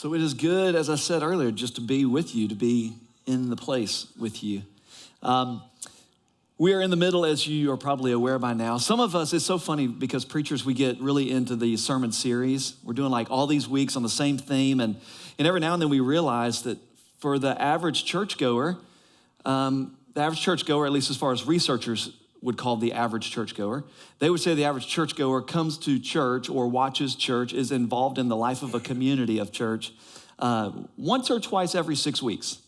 So it is good, as I said earlier, just to be with you, to be in the place with you. We are in the middle, as you are probably aware by now. Some of us, it's so funny because preachers, we get really into the sermon series. We're doing like all these weeks on the same theme. And every now and then we realize that for the average churchgoer, at least as far as researchers would call the average churchgoer, they would say the average churchgoer comes to church or watches church, is involved in the life of a community of church once or twice every 6 weeks.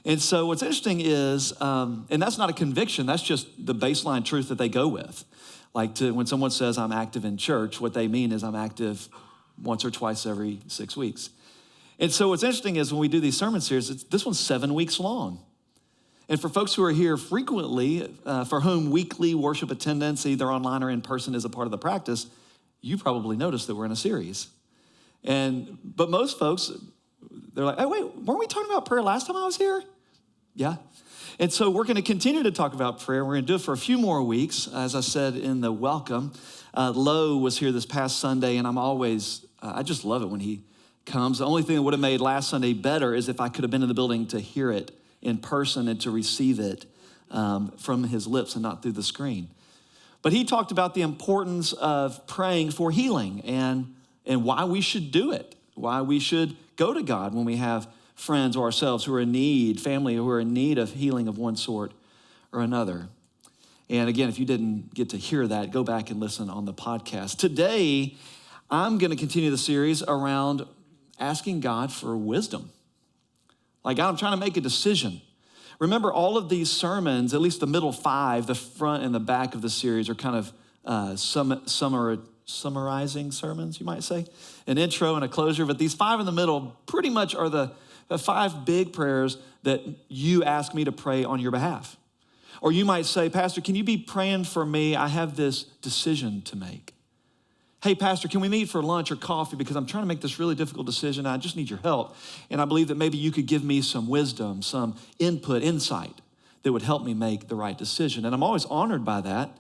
And so what's interesting is, and that's not a conviction, that's just the baseline truth that they go with. When someone says I'm active in church, what they mean is I'm active once or twice every 6 weeks. And so what's interesting is when we do these sermon series, this one's 7 weeks long. And for folks who are here frequently, for whom weekly worship attendance, either online or in person, is a part of the practice, you probably noticed that we're in a series. But most folks, they're like, oh, wait, weren't we talking about prayer last time I was here? Yeah. And so we're going to continue to talk about prayer. We're going to do it for a few more weeks. As I said in the welcome, Lo was here this past Sunday, and I just love it when he comes. The only thing that would have made last Sunday better is if I could have been in the building to hear it in person and to receive it from his lips and not through the screen. But he talked about the importance of praying for healing and why we should do it, why we should go to God when we have friends or ourselves who are in need, family who are in need of healing of one sort or another. And again, if you didn't get to hear that, go back and listen on the podcast. Today, I'm going to continue the series around asking God for wisdom. Like, God, I'm trying to make a decision. Remember, all of these sermons, at least the middle 5, the front and the back of the series, are kind of summarizing sermons, you might say. An intro and a closure, but these 5 in the middle pretty much are the 5 big prayers that you ask me to pray on your behalf. Or you might say, Pastor, can you be praying for me? I have this decision to make. Hey, Pastor, can we meet for lunch or coffee? Because I'm trying to make this really difficult decision. I just need your help. And I believe that maybe you could give me some wisdom, some input, insight that would help me make the right decision. And I'm always honored by that.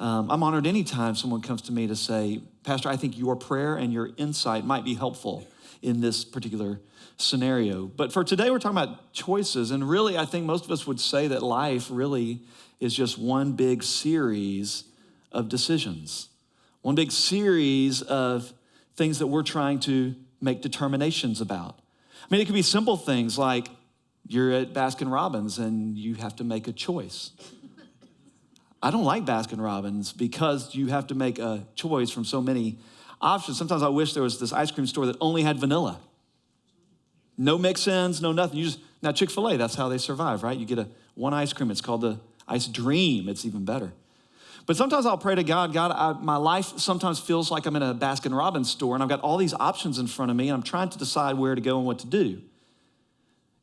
I'm honored anytime someone comes to me to say, Pastor, I think your prayer and your insight might be helpful in this particular scenario. But for today, we're talking about choices. And really, I think most of us would say that life really is just one big series of decisions. One big series of things that we're trying to make determinations about. I mean, it could be simple things like you're at Baskin-Robbins and you have to make a choice. I don't like Baskin-Robbins because you have to make a choice from so many options. Sometimes I wish there was this ice cream store that only had vanilla. No mix-ins, no nothing. Now Chick-fil-A, that's how they survive, right? You get one ice cream. It's called the Ice Dream. It's even better. But sometimes I'll pray to God, my life sometimes feels like I'm in a Baskin-Robbins store and I've got all these options in front of me and I'm trying to decide where to go and what to do.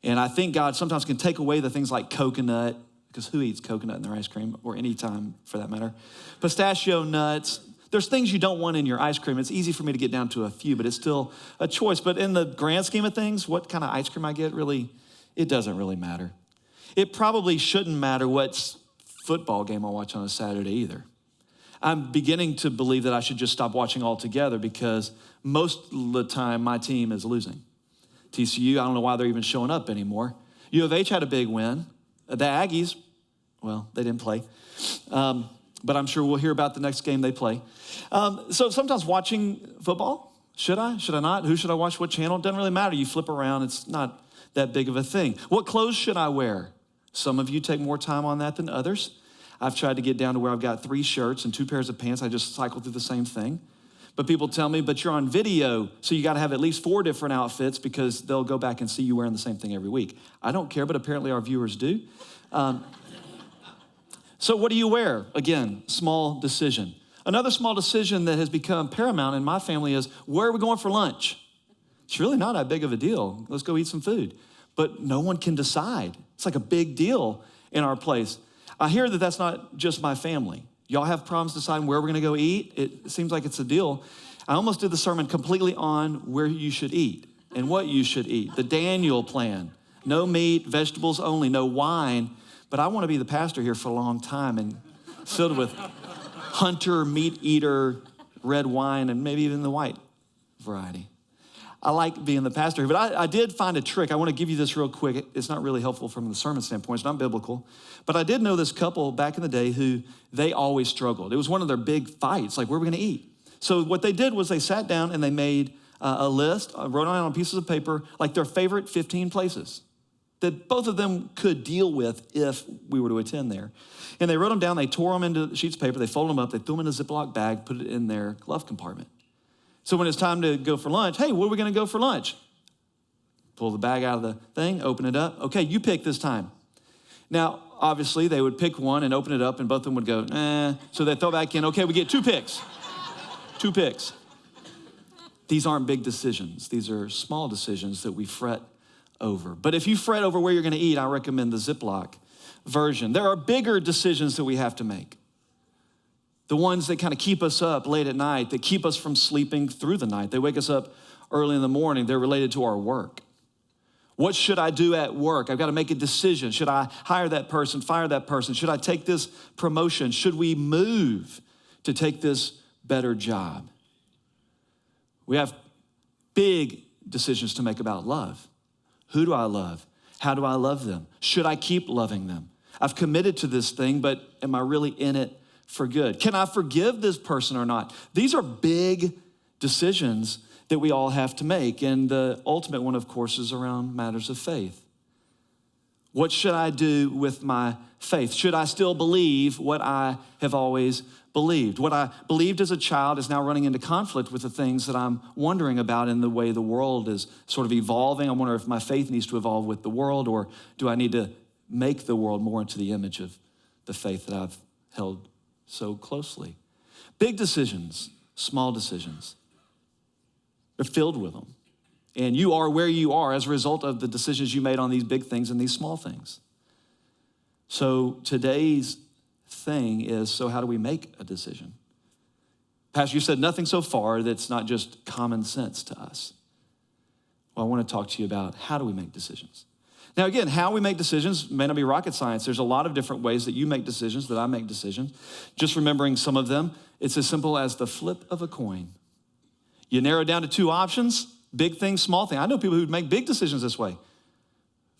And I think God sometimes can take away the things like coconut, because who eats coconut in their ice cream, or any time for that matter? Pistachio nuts. There's things you don't want in your ice cream. It's easy for me to get down to a few, but it's still a choice. But in the grand scheme of things, what kind of ice cream I get, really, it doesn't really matter. It probably shouldn't matter what football game I watch on a Saturday either. I'm beginning to believe that I should just stop watching altogether because most of the time my team is losing. TCU, I don't know why they're even showing up anymore. U of H had a big win. The Aggies, well, they didn't play. But I'm sure we'll hear about the next game they play. So sometimes watching football, should I not? Who should I watch? What channel? It doesn't really matter. You flip around. It's not that big of a thing. What clothes should I wear? Some of you take more time on that than others. I've tried to get down to where I've got 3 shirts and 2 pairs of pants. I just cycle through the same thing. But people tell me, but you're on video, so you got to have at least 4 different outfits because they'll go back and see you wearing the same thing every week. I don't care, but apparently our viewers do. So what do you wear? Again, small decision. Another small decision that has become paramount in my family is, where are we going for lunch? It's really not that big of a deal. Let's go eat some food. But no one can decide. It's like a big deal in our place. I hear that that's not just my family. Y'all have problems deciding where we're going to go eat? It seems like it's a deal. I almost did the sermon completely on where you should eat and what you should eat. The Daniel plan. No meat, vegetables only, no wine. But I want to be the pastor here for a long time and filled with hunter, meat eater, red wine, and maybe even the white variety. I like being the pastor. But I did find a trick. I want to give you this real quick. It's not really helpful from the sermon standpoint. It's not biblical. But I did know this couple back in the day who they always struggled. It was one of their big fights, like, where are we going to eat? So what they did was they sat down and they made a list, wrote on pieces of paper, like their favorite 15 places that both of them could deal with if we were to attend there. And they wrote them down, they tore them into sheets of paper, they folded them up, they threw them in a Ziploc bag, put it in their glove compartment. So when it's time to go for lunch, hey, where are we gonna go for lunch? Pull the bag out of the thing, open it up. Okay, you pick this time. Now, obviously, they would pick one and open it up, and both of them would go, eh. So they throw back in, okay, we get 2 picks. 2 picks. These aren't big decisions. These are small decisions that we fret over. But if you fret over where you're gonna eat, I recommend the Ziploc version. There are bigger decisions that we have to make. The ones that kind of keep us up late at night, that keep us from sleeping through the night. They wake us up early in the morning. They're related to our work. What should I do at work? I've got to make a decision. Should I hire that person, fire that person? Should I take this promotion? Should we move to take this better job? We have big decisions to make about love. Who do I love? How do I love them? Should I keep loving them? I've committed to this thing, but am I really in it for good? Can I forgive this person or not? These are big decisions that we all have to make. And the ultimate one, of course, is around matters of faith. What should I do with my faith? Should I still believe what I have always believed? What I believed as a child is now running into conflict with the things that I'm wondering about in the way the world is sort of evolving. I wonder if my faith needs to evolve with the world, or do I need to make the world more into the image of the faith that I've held so closely? Big decisions, small decisions. They're filled with them. And you are where you are as a result of the decisions you made on these big things and these small things. So today's thing is, so how do we make a decision? Pastor, you said nothing so far that's not just common sense to us. Well, I want to talk to you about how do we make decisions. Now, again, how we make decisions may not be rocket science. There's a lot of different ways that you make decisions, that I make decisions. Just remembering some of them, it's as simple as the flip of a coin. You narrow it down to 2 options, big thing, small thing. I know people who make big decisions this way.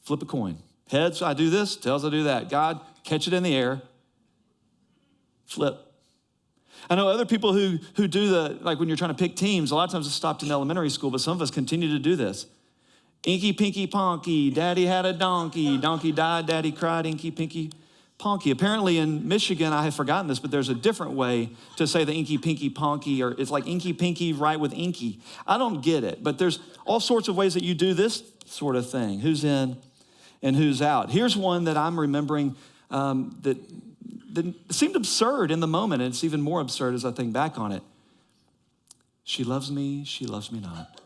Flip a coin. Heads, I do this. Tails, I do that. God, catch it in the air. Flip. I know other people who do like when you're trying to pick teams, a lot of times it's stopped in elementary school, but some of us continue to do this. Inky, pinky, ponky, daddy had a donkey. Donkey died, daddy cried, inky, pinky, ponky. Apparently in Michigan, I have forgotten this, but there's a different way to say the inky, pinky, ponky, or it's like inky, pinky, right with inky. I don't get it, but there's all sorts of ways that you do this sort of thing. Who's in and who's out? Here's one that I'm remembering that seemed absurd in the moment, and it's even more absurd as I think back on it. She loves me not.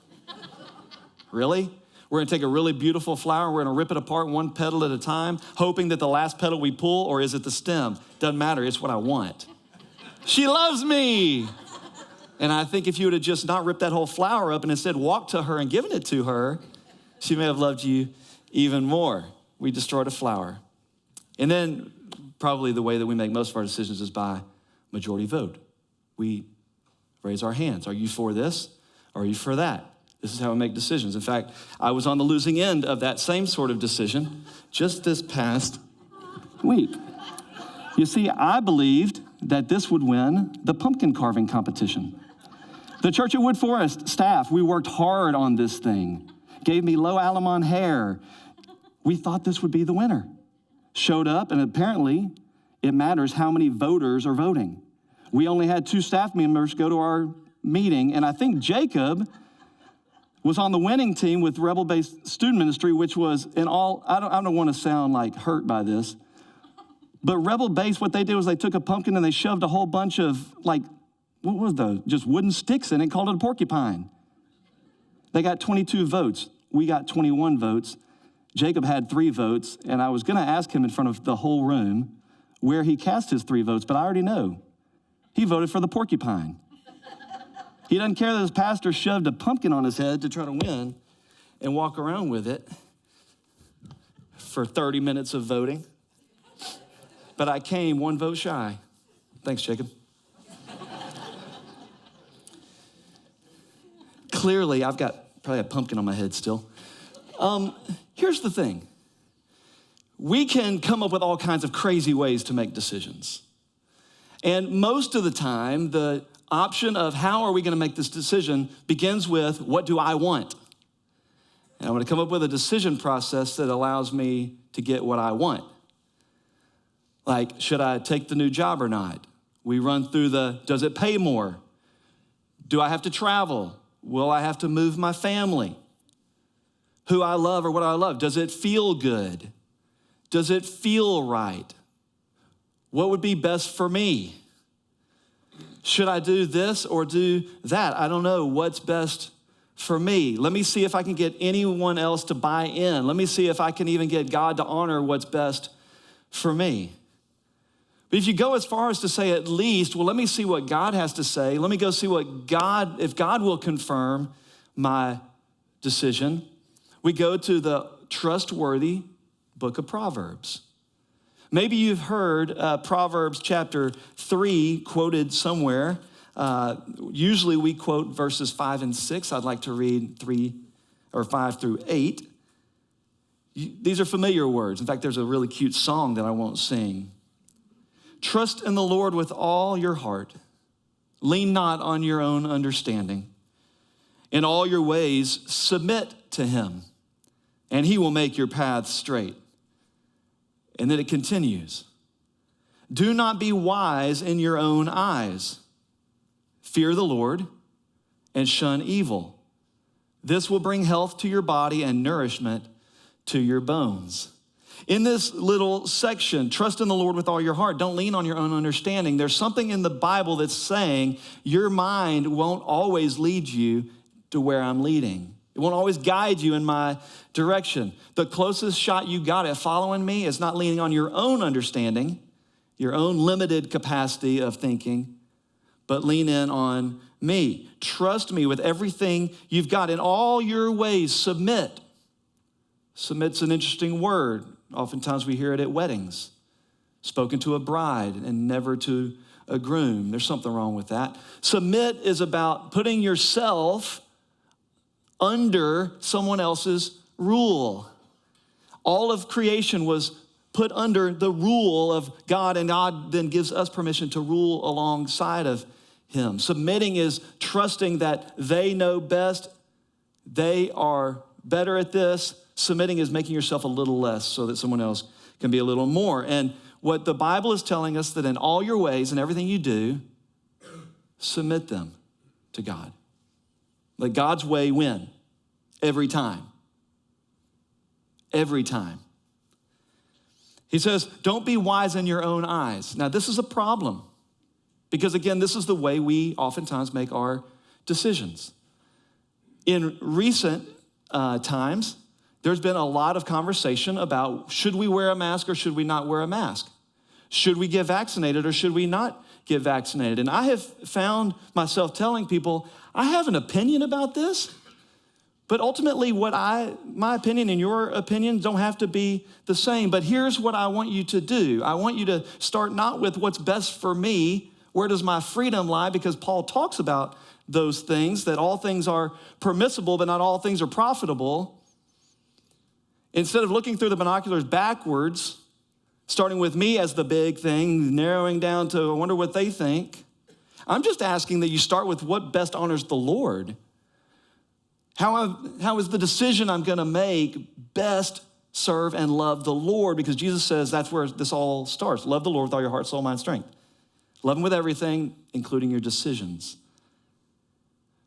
Really? We're gonna take a really beautiful flower, we're gonna rip it apart one petal at a time, hoping that the last petal we pull, or is it the stem? Doesn't matter, it's what I want. She loves me. And I think if you would have just not ripped that whole flower up and instead walked to her and given it to her, she may have loved you even more. We destroyed a flower. And then probably the way that we make most of our decisions is by majority vote. We raise our hands. Are you for this? Or are you for that? This is how we make decisions. In fact, I was on the losing end of that same sort of decision just this past week. You see, I believed that this would win the pumpkin carving competition. The church at Woodforest staff, we worked hard on this thing. Gave me low Alamon hair. We thought this would be the winner. Showed up, and apparently it matters how many voters are voting. We only had 2 staff members go to our meeting, and I think Jacob was on the winning team with Rebel-Based Student Ministry, which was in all, I don't want to sound like hurt by this, but Rebel-Based, what they did was they took a pumpkin and they shoved a whole bunch of like, what was those? Just wooden sticks in it, called it a porcupine. They got 22 votes. We got 21 votes. Jacob had 3 votes, and I was gonna ask him in front of the whole room where he cast his 3 votes, but I already know. He voted for the porcupine. He doesn't care that his pastor shoved a pumpkin on his head to try to win and walk around with it for 30 minutes of voting. But I came 1 vote shy. Thanks, Jacob. Clearly, I've got probably have pumpkin on my head still. Here's the thing. We can come up with all kinds of crazy ways to make decisions. And most of the time, the option of how are we going to make this decision begins with, what do I want? And I'm going to come up with a decision process that allows me to get what I want. Like, should I take the new job or not? We run through does it pay more? Do I have to travel? Will I have to move my family? Who I love or what I love? Does it feel good? Does it feel right? What would be best for me? Should I do this or do that? I don't know what's best for me. Let me see if I can get anyone else to buy in. Let me see if I can even get God to honor what's best for me. But if you go as far as to say at least, well, let me see what God has to say. Let me go see if God will confirm my decision. We go to the trustworthy book of Proverbs. Maybe you've heard Proverbs chapter 3 quoted somewhere. Usually we quote verses 5 and 6. I'd like to read 5 through 8. These are familiar words. In fact, there's a really cute song that I won't sing. Trust in the Lord with all your heart. Lean not on your own understanding. In all your ways, submit to him, and he will make your paths straight. And then it continues. Do not be wise in your own eyes. Fear the Lord and shun evil. This will bring health to your body and nourishment to your bones. In this little section, trust in the Lord with all your heart. Don't lean on your own understanding. There's something in the Bible that's saying your mind won't always lead you to where I'm leading. It won't always guide you in my direction. The closest shot you got at following me is not leaning on your own understanding, your own limited capacity of thinking, but lean in on me. Trust me with everything you've got. In all your ways, submit. Submit's an interesting word. Oftentimes we hear it at weddings, spoken to a bride and never to a groom. There's something wrong with that. Submit is about putting yourself under someone else's rule. All of creation was put under the rule of God, and God then gives us permission to rule alongside of him. Submitting is trusting that they know best, they are better at this. Submitting is making yourself a little less so that someone else can be a little more. And what the Bible is telling us, that in all your ways and everything you do, submit them to God. Let God's way win every time. Every time. He says, don't be wise in your own eyes. Now, this is a problem because, again, this is the way we oftentimes make our decisions. In recent times, there's been a lot of conversation about should we wear a mask or should we not wear a mask? Should we get vaccinated or should we not get vaccinated? And I have found myself telling people, I have an opinion about this, but ultimately my opinion and your opinion don't have to be the same. But here's what I want you to do. I want you to start not with what's best for me, where does my freedom lie? Because Paul talks about those things, that all things are permissible, but not all things are profitable. Instead of looking through the binoculars backwards, starting with me as the big thing, narrowing down to, I wonder what they think. I'm just asking that you start with what best honors the Lord. How is the decision I'm going to make best serve and love the Lord? Because Jesus says that's where this all starts. Love the Lord with all your heart, soul, mind, strength. Love him with everything, including your decisions.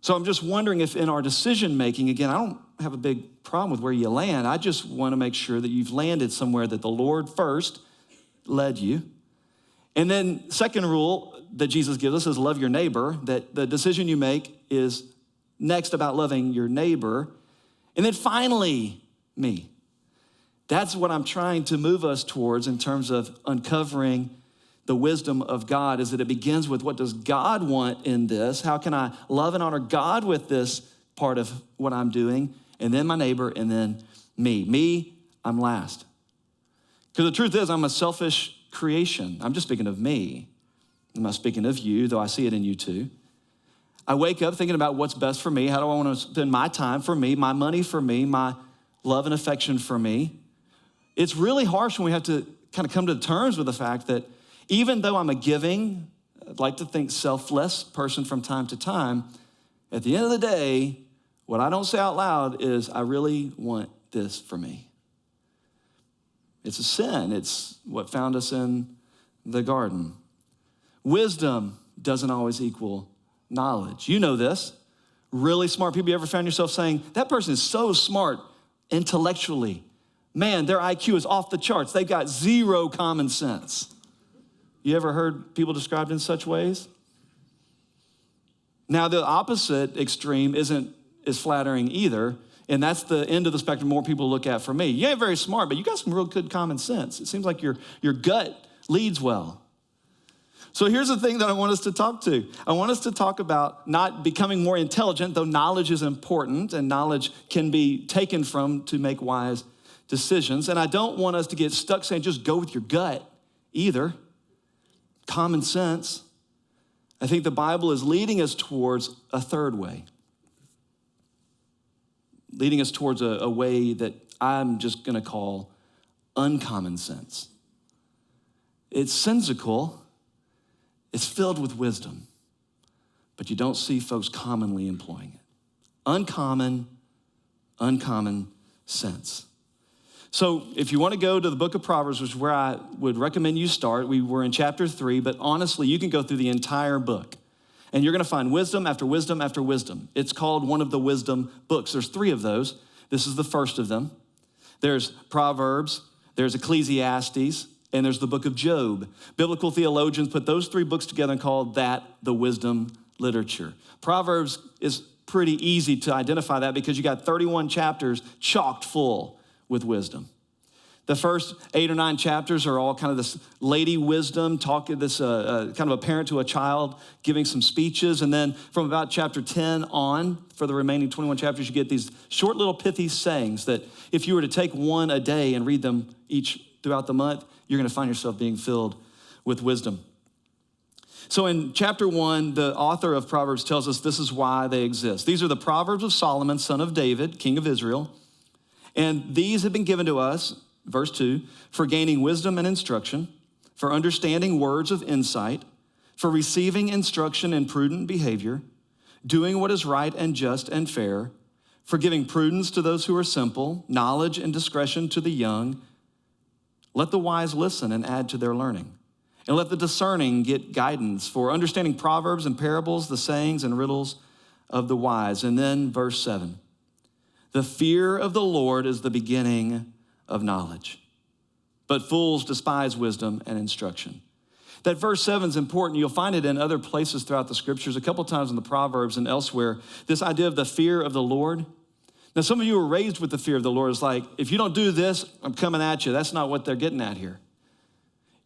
So I'm just wondering if in our decision making, again, I don't have a big problem with where you land. I just want to make sure that you've landed somewhere that the Lord first led you. And then second rule that Jesus gives us is love your neighbor, that the decision you make is next about loving your neighbor. And then finally, me. That's what I'm trying to move us towards in terms of uncovering the wisdom of God, is that it begins with what does God want in this? How can I love and honor God with this part of what I'm doing? And then my neighbor, and then me. Me, I'm last. Because the truth is, I'm a selfish creation. I'm just speaking of me. I'm not speaking of you, though I see it in you too. I wake up thinking about what's best for me. How do I want to spend my time for me, my money for me, my love and affection for me? It's really harsh when we have to kind of come to terms with the fact that even though I'm a giving, I'd like to think selfless person from time to time, at the end of the day, what I don't say out loud is, I really want this for me. It's a sin. It's what found us in the garden. Wisdom doesn't always equal knowledge. You know this. Really smart people, you ever found yourself saying, that person is so smart intellectually. Man, their IQ is off the charts. They've got zero common sense. You ever heard people described in such ways? Now, the opposite extreme isn't as flattering either, and that's the end of the spectrum more people look at for me. You ain't very smart, but you got some real good common sense. It seems like your gut leads well. So here's the thing that I want us to talk to. I want us to talk about not becoming more intelligent, though knowledge is important and knowledge can be taken from to make wise decisions. And I don't want us to get stuck saying just go with your gut either. Common sense. I think the Bible is leading us towards a third way. Leading us towards a way that I'm just going to call uncommon sense. It's sensical. It's filled with wisdom, but you don't see folks commonly employing it. Uncommon sense. So if you want to go to the book of Proverbs, which is where I would recommend you start, we were in chapter 3, but honestly, you can go through the entire book, and you're going to find wisdom after wisdom after wisdom. It's called one of the wisdom books. There's 3 of those. This is the first of them. There's Proverbs, there's Ecclesiastes, and there's the book of Job. Biblical theologians put those 3 books together and called that the wisdom literature. Proverbs is pretty easy to identify that because you got 31 chapters chocked full with wisdom. The first 8 or 9 chapters are all kind of this lady wisdom, kind of a parent to a child giving some speeches. And then from about chapter 10 on, for the remaining 21 chapters, you get these short little pithy sayings that if you were to take one a day and read them each throughout the month, you're going to find yourself being filled with wisdom. So in chapter 1, the author of Proverbs tells us this is why they exist. These are the Proverbs of Solomon, son of David, king of Israel. And these have been given to us, verse 2, for gaining wisdom and instruction, for understanding words of insight, for receiving instruction in prudent behavior, doing what is right and just and fair, for giving prudence to those who are simple, knowledge and discretion to the young. Let the wise listen and add to their learning. And let the discerning get guidance for understanding proverbs and parables, the sayings and riddles of the wise. And then verse 7, the fear of the Lord is the beginning of knowledge, but fools despise wisdom and instruction. That verse 7 is important. You'll find it in other places throughout the scriptures, a couple times in the Proverbs and elsewhere, this idea of the fear of the Lord. Now, some of you were raised with the fear of the Lord. It's like, if you don't do this, I'm coming at you. That's not what they're getting at here.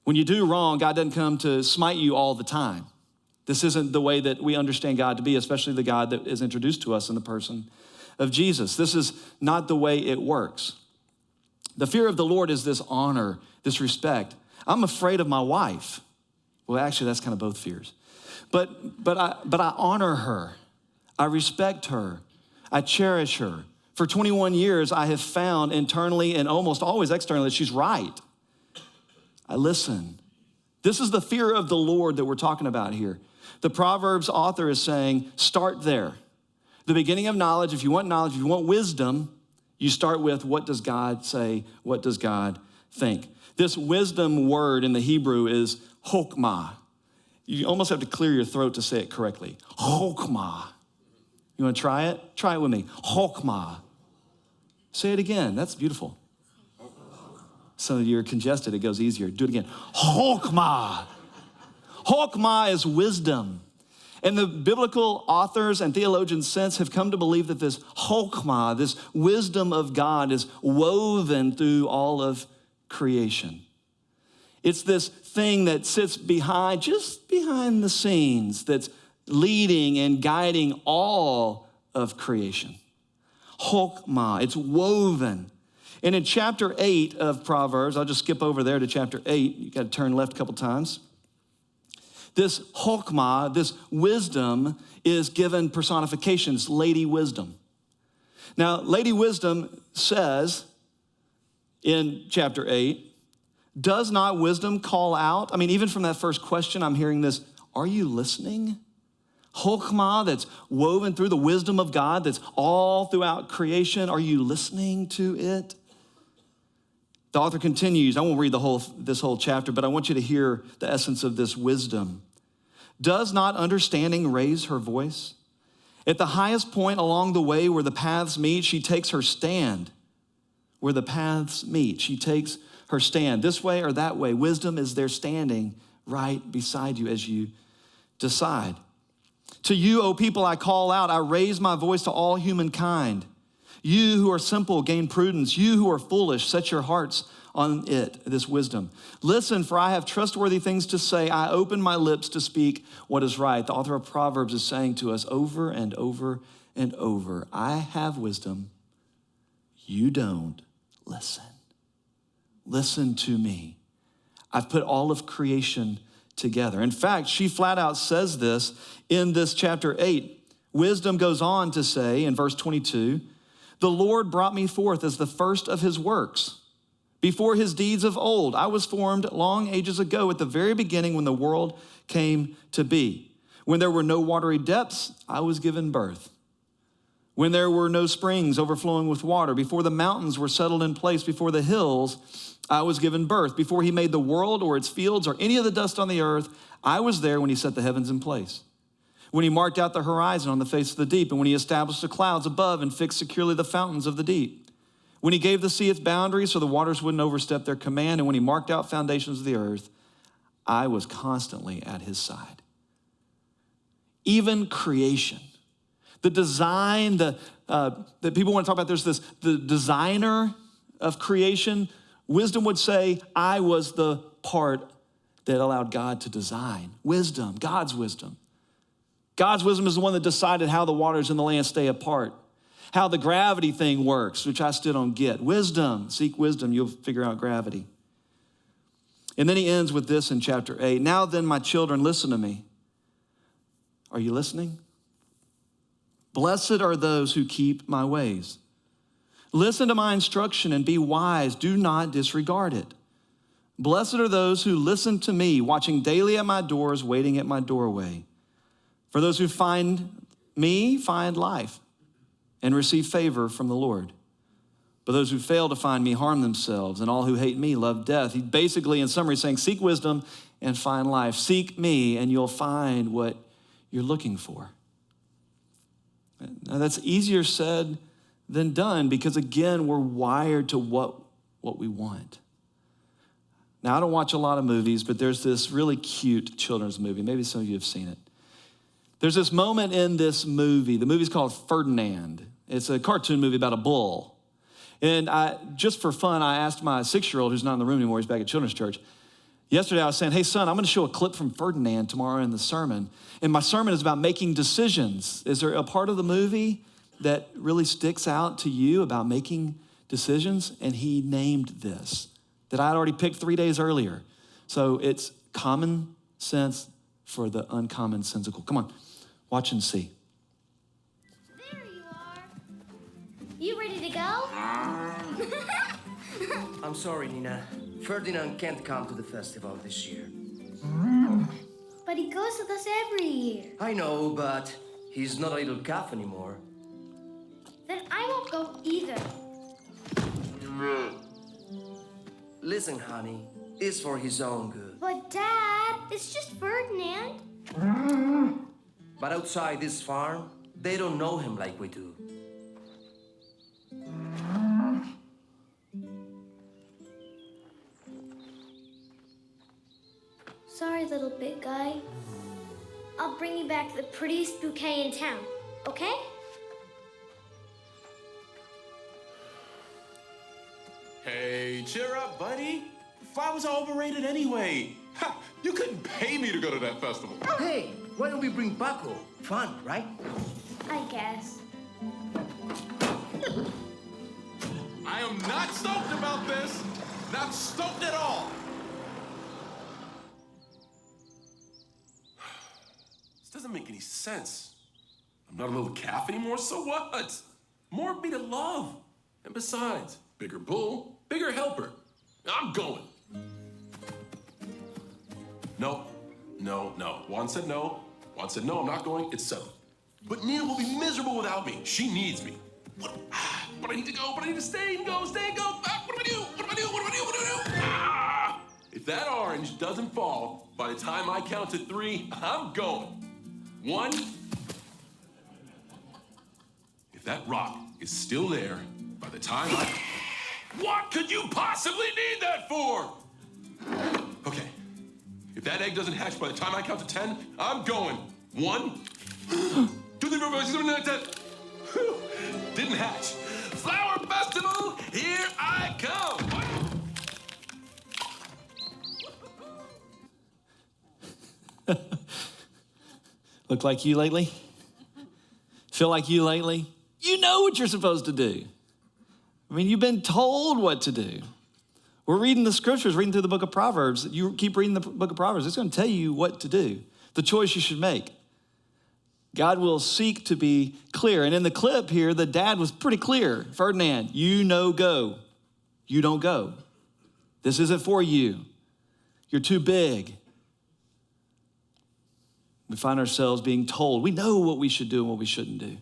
When you do wrong, God doesn't come to smite you all the time. This isn't the way that we understand God to be, especially the God that is introduced to us in the person of Jesus. This is not the way it works. The fear of the Lord is this honor, this respect. I'm afraid of my wife. Well, actually, that's kind of both fears. But I honor her. I respect her. I cherish her. For 21 years, I have found internally and almost always externally that she's right. I listen. This is the fear of the Lord that we're talking about here. The Proverbs author is saying, start there. The beginning of knowledge, if you want knowledge, if you want wisdom, you start with what does God say? What does God think? This wisdom word in the Hebrew is chokmah. You almost have to clear your throat to say it correctly. Chokmah. You want to try it? Try it with me. Chokmah. Say it again. That's beautiful. Some of you are congested. It goes easier. Do it again. Chokmah. Chokmah is wisdom. And the biblical authors and theologians since have come to believe that this chokmah, this wisdom of God, is woven through all of creation. It's this thing that sits just behind the scenes, that's leading and guiding all of creation. Chokmah, it's woven. And in chapter 8 of Proverbs, I'll just skip over there to chapter 8. You got to turn left a couple times. This chokmah, this wisdom, is given personifications, Lady Wisdom. Now, Lady Wisdom says in chapter 8, does not wisdom call out? I mean, even from that first question, I'm hearing this, are you listening? Chokmah that's woven through the wisdom of God that's all throughout creation. Are you listening to it? The author continues. I won't read this whole chapter, but I want you to hear the essence of this wisdom. Does not understanding raise her voice? At the highest point along the way where the paths meet, she takes her stand. Where the paths meet, she takes her stand. This way or that way, wisdom is there standing right beside you as you decide. To you, O people, I call out. I raise my voice to all humankind. You who are simple, gain prudence. You who are foolish, set your hearts on it, this wisdom. Listen, for I have trustworthy things to say. I open my lips to speak what is right. The author of Proverbs is saying to us over and over and over, I have wisdom. You don't. Listen. Listen to me. I've put all of creation together. In fact, she flat out says this in this chapter 8. Wisdom goes on to say in verse 22, the Lord brought me forth as the first of his works. Before his deeds of old, I was formed long ages ago at the very beginning when the world came to be. When there were no watery depths, I was given birth. When there were no springs overflowing with water, before the mountains were settled in place, before the hills, I was given birth. Before he made the world or its fields or any of the dust on the earth, I was there when he set the heavens in place. When he marked out the horizon on the face of the deep, and when he established the clouds above and fixed securely the fountains of the deep. When he gave the sea its boundaries so the waters wouldn't overstep their command, and when he marked out foundations of the earth, I was constantly at his side. Even creation, the design, that people want to talk about, the designer of creation. Wisdom would say, I was the part that allowed God to design. Wisdom, God's wisdom. God's wisdom is the one that decided how the waters in the land stay apart, how the gravity thing works, which I still don't get. Wisdom, seek wisdom, you'll figure out gravity. And then he ends with this in chapter 8. Now then, my children, listen to me. Are you listening? Blessed are those who keep my ways. Listen to my instruction and be wise. Do not disregard it. Blessed are those who listen to me, watching daily at my doors, waiting at my doorway. For those who find me find life and receive favor from the Lord. But those who fail to find me harm themselves, and all who hate me love death. He basically, in summary, is saying, seek wisdom and find life. Seek me and you'll find what you're looking for. Now, that's easier said than done because, again, we're wired to what we want. Now, I don't watch a lot of movies, but there's this really cute children's movie. Maybe some of you have seen it. There's this moment in this movie. The movie's called Ferdinand. It's a cartoon movie about a bull. And just for fun, I asked my 6-year-old, who's not in the room anymore, he's back at Children's Church. Yesterday, I was saying, hey, son, I'm going to show a clip from Ferdinand tomorrow in the sermon. And my sermon is about making decisions. Is there a part of the movie that really sticks out to you about making decisions? And he named this, that I had already picked 3 days earlier. So it's common sense for the uncommonsensical. Come on, watch and see. There you are. You ready to go? I'm sorry, Nina. Ferdinand can't come to the festival this year. But he goes with us every year. I know, but he's not a little calf anymore. Then I won't go either. Listen, honey, it's for his own good. But Dad, it's just Ferdinand. But outside this farm, they don't know him like we do. Sorry, little big guy. I'll bring you back the prettiest bouquet in town, okay? Hey, cheer up, buddy. Flowers are overrated anyway. Ha, you couldn't pay me to go to that festival. Hey, why don't we bring Paco? Fun, right? I guess. I am not stoked about this. Not stoked at all. doesn't make any sense. I'm not a little calf anymore, so what? More of me to love. And besides, bigger bull, bigger helper. I'm going. No. Juan said no. Juan said no, I'm not going. It's settled. But Nina will be miserable without me. She needs me. But I need to go, but I need to stay and go. Ah, what do I do? Ah! If that orange doesn't fall by the time I count to 3, I'm going. 1. If that rock is still there by the time What could you possibly need that for? Okay. If that egg doesn't hatch by the time I count to 10, I'm going. 1, 2, 3, 4, 5, 6, 7, 8, 9, 10. Whew. Didn't hatch. Flower Festival, here I come. Look like you lately? Feel like you lately? You know what you're supposed to do. I mean, you've been told what to do. We're reading the scriptures, reading through the book of Proverbs. You keep reading the book of Proverbs. It's going to tell you what to do, the choice you should make. God will seek to be clear. And in the clip here, the dad was pretty clear. Ferdinand, go. You don't go. This isn't for you. You're too big. We find ourselves being told. We know what we should do and what we shouldn't do.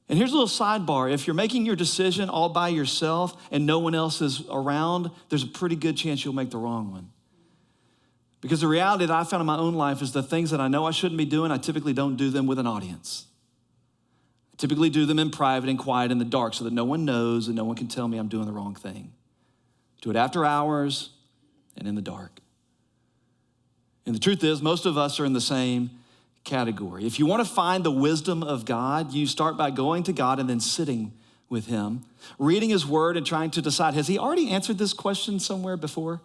And here's a little sidebar. If you're making your decision all by yourself and no one else is around, there's a pretty good chance you'll make the wrong one. Because the reality that I found in my own life is the things that I know I shouldn't be doing, I typically don't do them with an audience. I typically do them in private and quiet in the dark so that no one knows and no one can tell me I'm doing the wrong thing. Do it after hours and in the dark. And the truth is, most of us are in the same category. If you want to find the wisdom of God, you start by going to God and then sitting with him, reading his word and trying to decide, has he already answered this question somewhere before?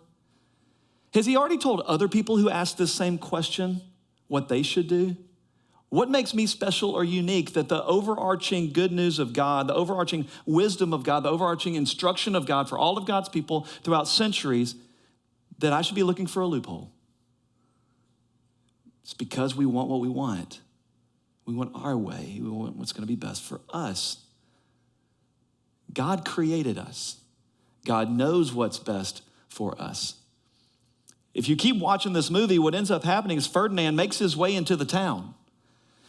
Has he already told other people who asked this same question what they should do? What makes me special or unique that the overarching good news of God, the overarching wisdom of God, the overarching instruction of God for all of God's people throughout centuries, that I should be looking for a loophole? It's because we want what we want. We want our way. We want what's going to be best for us. God created us. God knows what's best for us. If you keep watching this movie, what ends up happening is Ferdinand makes his way into the town.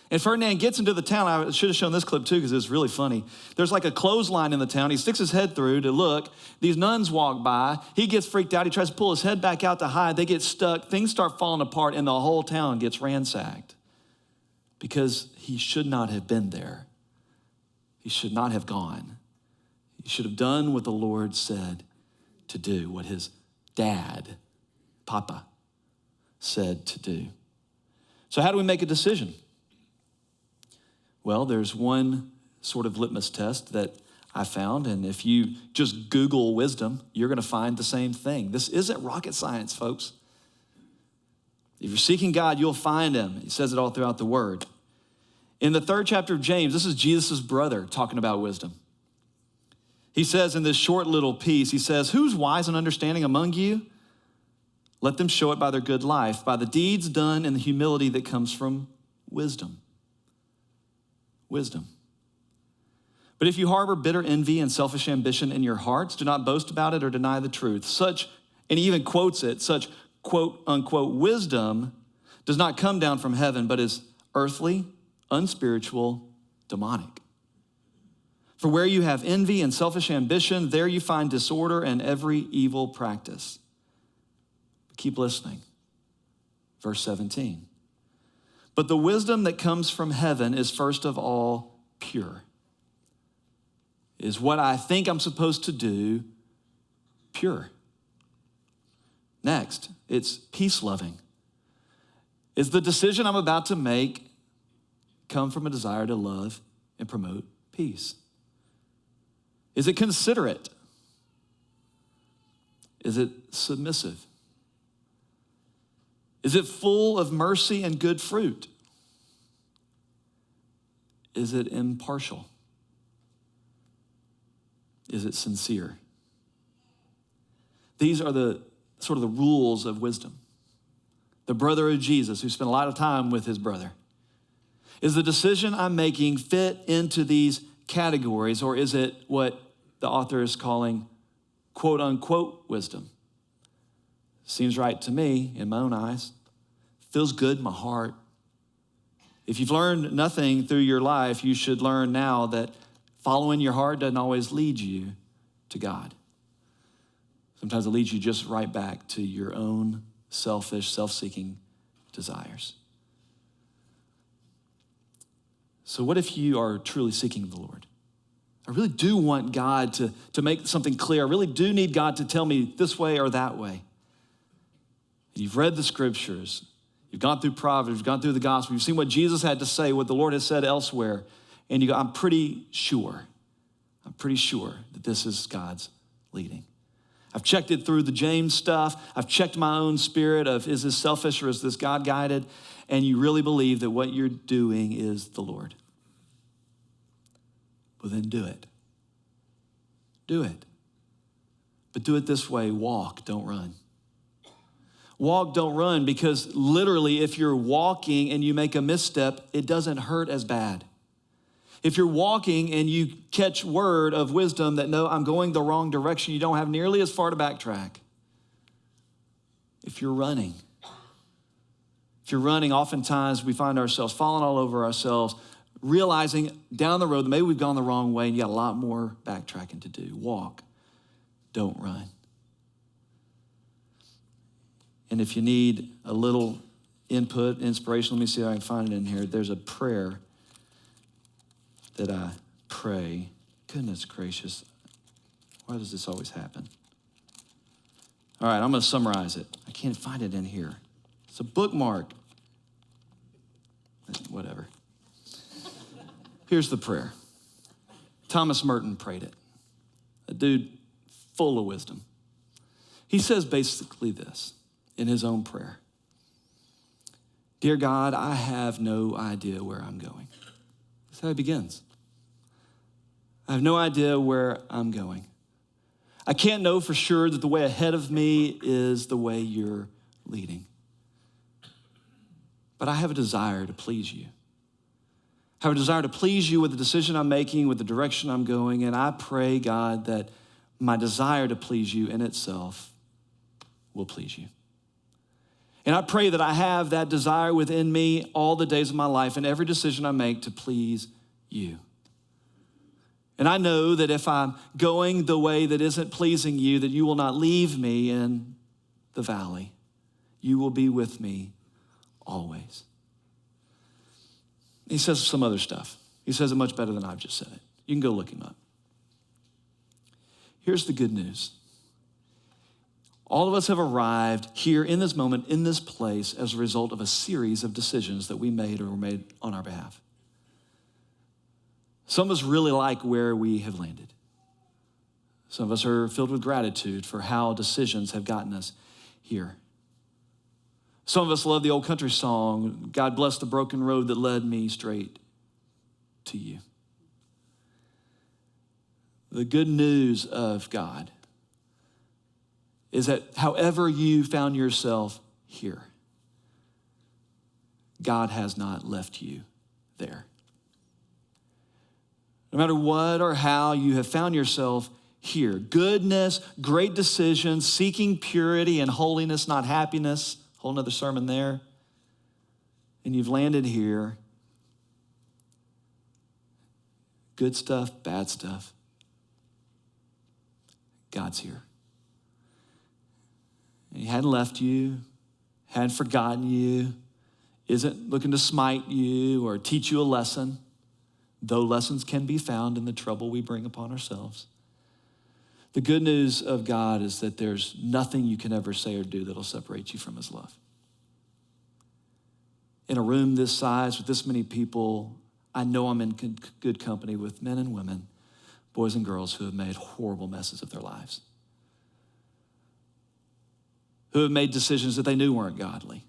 And Ferdinand gets into the town. I should have shown this clip too because it's really funny. There's like a clothesline in the town. He sticks his head through to look. These nuns walk by. He gets freaked out. He tries to pull his head back out to hide. They get stuck. Things start falling apart and the whole town gets ransacked because he should not have been there. He should not have gone. He should have done what the Lord said to do, what his dad, Papa, said to do. So how do we make a decision? Well, there's one sort of litmus test that I found, and if you just Google wisdom, you're going to find the same thing. This isn't rocket science, folks. If you're seeking God, you'll find him. He says it all throughout the word. In the 3rd chapter of James, this is Jesus' brother talking about wisdom. He says in this short little piece, he says, who's wise and understanding among you? Let them show it by their good life, by the deeds done and the humility that comes from wisdom. Wisdom. But if you harbor bitter envy and selfish ambition in your hearts, do not boast about it or deny the truth. Such, and he even quotes it, such quote unquote wisdom does not come down from heaven, but is earthly, unspiritual, demonic. For where you have envy and selfish ambition, there you find disorder and every evil practice. Keep listening. Verse 17. But the wisdom that comes from heaven is first of all pure. Is what I think I'm supposed to do pure? Next, it's peace-loving. Is the decision I'm about to make come from a desire to love and promote peace? Is it considerate? Is it submissive? Is it full of mercy and good fruit? Is it impartial? Is it sincere? These are the sort of the rules of wisdom. The brother of Jesus, who spent a lot of time with his brother, Is the decision I'm making fit into these categories, or is it what the author is calling quote unquote wisdom? Seems right to me in my own eyes. Feels good in my heart. If you've learned nothing through your life, you should learn now that following your heart doesn't always lead you to God. Sometimes it leads you just right back to your own selfish, self-seeking desires. So what if you are truly seeking the Lord? I really do want God to make something clear. I really do need God to tell me this way or that way. You've read the scriptures. You've gone through Proverbs. You've gone through the gospel. You've seen what Jesus had to say, what the Lord has said elsewhere. And you go, I'm pretty sure that this is God's leading. I've checked it through the James stuff. I've checked my own spirit of, is this selfish or is this God-guided? And you really believe that what you're doing is the Lord. Well, then do it. Do it. But do it this way. Walk, don't run. Walk, don't run, because literally if you're walking and you make a misstep, it doesn't hurt as bad. If you're walking and you catch word of wisdom that, no, I'm going the wrong direction, you don't have nearly as far to backtrack. If you're running, oftentimes we find ourselves falling all over ourselves, realizing down the road that maybe we've gone the wrong way and you got a lot more backtracking to do. Walk, don't run. And if you need a little input, inspiration, let me see if I can find it in here. There's a prayer that I pray. Goodness gracious, why does this always happen? All right, I'm going to summarize it. I can't find it in here. It's a bookmark. Whatever. Here's the prayer. Thomas Merton prayed it. A dude full of wisdom. He says basically this in his own prayer. Dear God, I have no idea where I'm going. That's how he begins. I have no idea where I'm going. I can't know for sure that the way ahead of me is the way you're leading. But I have a desire to please you. I have a desire to please you with the decision I'm making, with the direction I'm going, and I pray, God, that my desire to please you in itself will please you. And I pray that I have that desire within me all the days of my life and every decision I make to please you. And I know that if I'm going the way that isn't pleasing you, that you will not leave me in the valley. You will be with me always. He says some other stuff. He says it much better than I've just said it. You can go look him up. Here's the good news. All of us have arrived here in this moment, in this place, as a result of a series of decisions that we made or were made on our behalf. Some of us really like where we have landed. Some of us are filled with gratitude for how decisions have gotten us here. Some of us love the old country song, God bless the broken road that led me straight to you. The good news of God is that however you found yourself here, God has not left you there. No matter what or how you have found yourself here, goodness, great decisions, seeking purity and holiness, not happiness, whole nother sermon there, and you've landed here, good stuff, bad stuff, God's here. And he hadn't left you, hadn't forgotten you, isn't looking to smite you or teach you a lesson, though lessons can be found in the trouble we bring upon ourselves. The good news of God is that there's nothing you can ever say or do that'll separate you from his love. In a room this size with this many people, I know I'm in good company with men and women, boys and girls who have made horrible messes of their lives, who have made decisions that they knew weren't godly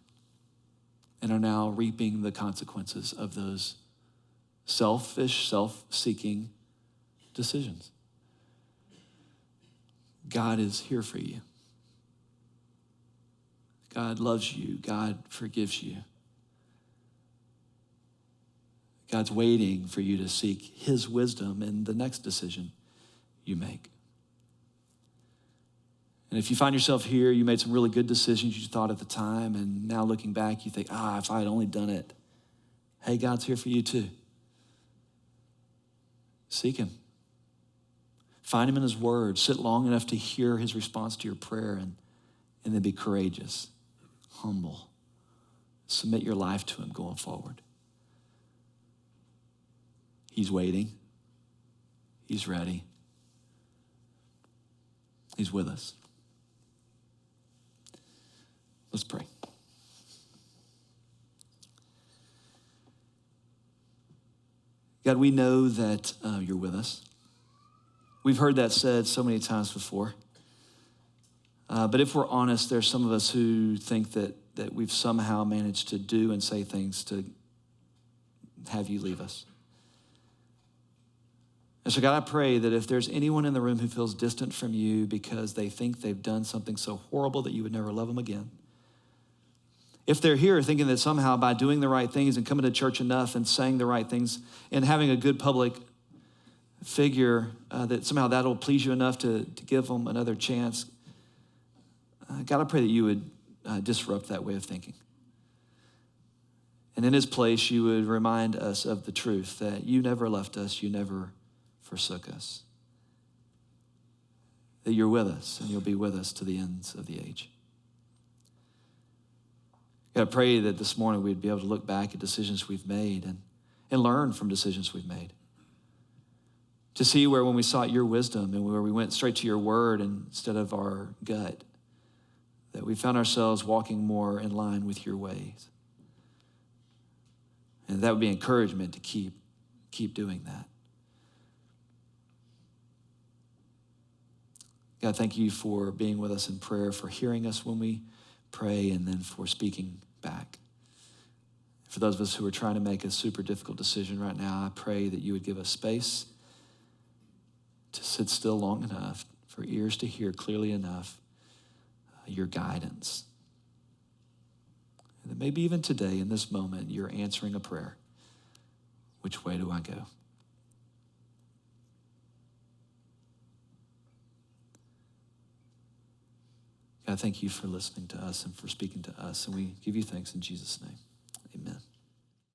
and are now reaping the consequences of those selfish, self-seeking decisions. God is here for you. God loves you. God forgives you. God's waiting for you to seek his wisdom in the next decision you make. And if you find yourself here, you made some really good decisions you thought at the time, and now looking back, you think, if I had only done it. Hey, God's here for you too. Seek him. Find him in his word. Sit long enough to hear his response to your prayer, and then be courageous, humble. Submit your life to him going forward. He's waiting. He's ready. He's with us. Let's pray. God, we know that you're with us. We've heard that said so many times before. But if we're honest, there's some of us who think that we've somehow managed to do and say things to have you leave us. And so God, I pray that if there's anyone in the room who feels distant from you because they think they've done something so horrible that you would never love them again, if they're here thinking that somehow by doing the right things and coming to church enough and saying the right things and having a good public figure, that somehow that'll please you enough to give them another chance, God, I pray that you would disrupt that way of thinking. And in his place, you would remind us of the truth that you never left us, you never forsook us, that you're with us and you'll be with us to the ends of the age. God, I pray that this morning we'd be able to look back at decisions we've made and learn from decisions we've made. To see where when we sought your wisdom and where we went straight to your word instead of our gut, that we found ourselves walking more in line with your ways. And that would be encouragement to keep doing that. God, thank you for being with us in prayer, for hearing us when we pray, and then for speaking back. For those of us who are trying to make a super difficult decision right now, I pray that you would give us space to sit still long enough, for ears to hear clearly enough your guidance. And that maybe even today, in this moment, you're answering a prayer. Which way do I go? God, thank you for listening to us and for speaking to us. And we give you thanks in Jesus' name.